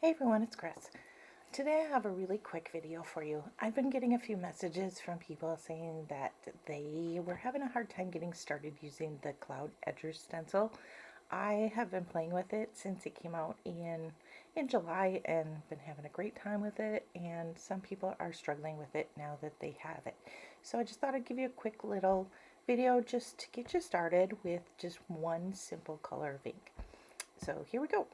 Hey everyone, it's Chris. Today I have a really quick video for you. I've been getting a few messages from people saying that they were having a hard time getting started using the Cloud Edger stencil. I have been playing with it since it came out in July and been having a great time with it, and some people are struggling with it now that they have it. So I just thought I'd give you a quick little video just to get you started with just one simple color of ink. So here we go.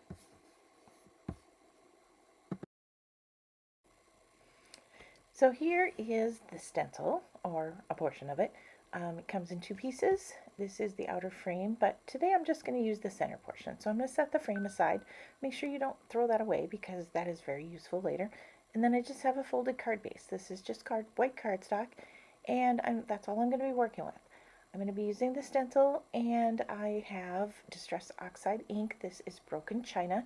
So here is the stencil, or a portion of it. It comes in two pieces. This is the outer frame, but today I'm just going to use the center portion. So I'm going to set the frame aside. Make sure you don't throw that away because that is very useful later. And then I just have a folded card base. This is just white cardstock, and that's all I'm going to be working with. I'm going to be using the stencil, and I have Distress Oxide ink. This is Broken China.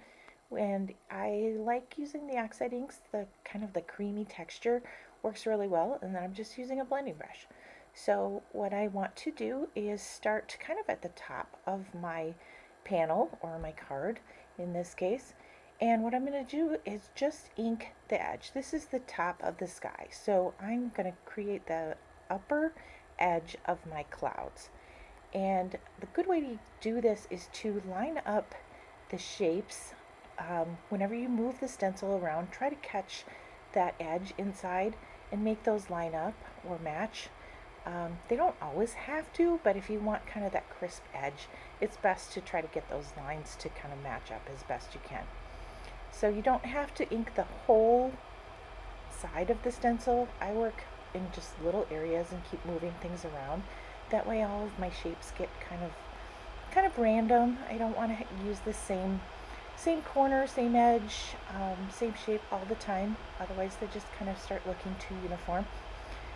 And I like using the oxide inks. The kind of the creamy texture works really well, and then I'm just using a blending brush. So what I want to do is start kind of at the top of my panel, or my card in this case, and what I'm going to do is just ink the edge. This is the top of the sky, so I'm going to create the upper edge of my clouds. And the good way to do this is to line up the shapes. Whenever you move the stencil around, try to catch that edge inside and make those line up or match. They don't always have to, but if you want kind of that crisp edge, it's best to try to get those lines to kind of match up as best you can. So you don't have to ink the whole side of the stencil. I work in just little areas and keep moving things around. That way all of my shapes get kind of random. I don't want to use the same corner, same edge, same shape all the time. Otherwise they just kind of start looking too uniform.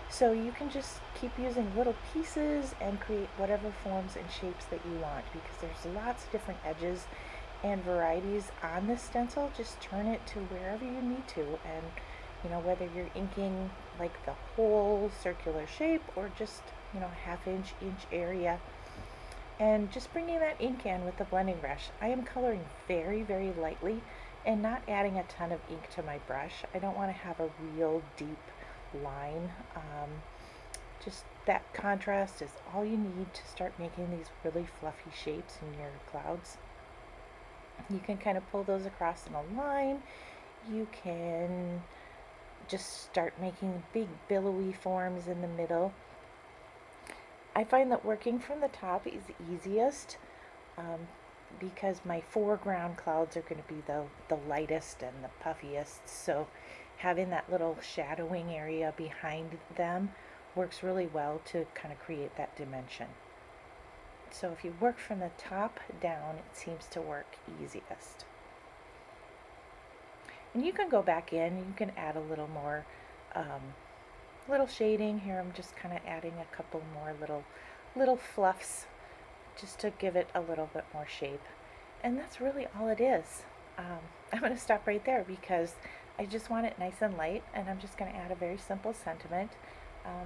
So you can just keep using little pieces and create whatever forms and shapes that you want, because there's lots of different edges and varieties on this stencil. Just turn it to wherever you need to, and whether you're inking like the whole circular shape or just half inch area, and just bringing that ink in with the blending brush. I am coloring very, very lightly and not adding a ton of ink to my brush. I don't want to have a real deep line. Just that contrast is all you need to start making these really fluffy shapes in your clouds. You can kind of pull those across in a line. You can just start making big billowy forms in the middle. I find that working from the top is easiest because my foreground clouds are going to be the lightest and the puffiest. So having that little shadowing area behind them works really well to kind of create that dimension. So if you work from the top down, it seems to work easiest. And you can go back in, you can add a little more little shading here. I'm just kind of adding a couple more little fluffs just to give it a little bit more shape. And that's really all it is. I'm going to stop right there because I just want it nice and light, and I'm just going to add a very simple sentiment.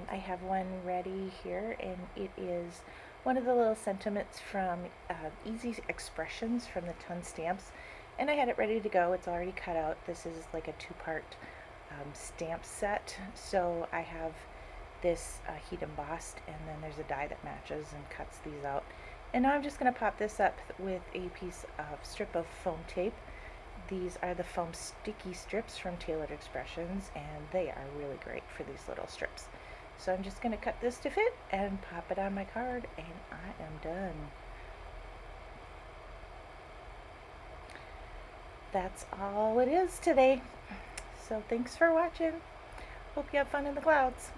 I have one ready here, and it is one of the little sentiments from Easy Expressions from the Ton Stamps, and I had it ready to go. It's already cut out. This is like a two-part stamp set, so I have this heat embossed, and then there's a die that matches and cuts these out. And now I'm just going to pop this up with a piece of strip of foam tape. These are the foam sticky strips from Tailored Expressions, and they are really great for these little strips. So I'm just going to cut this to fit and pop it on my card, and I am done. That's all it is today. So thanks for watching. Hope you have fun in the clouds.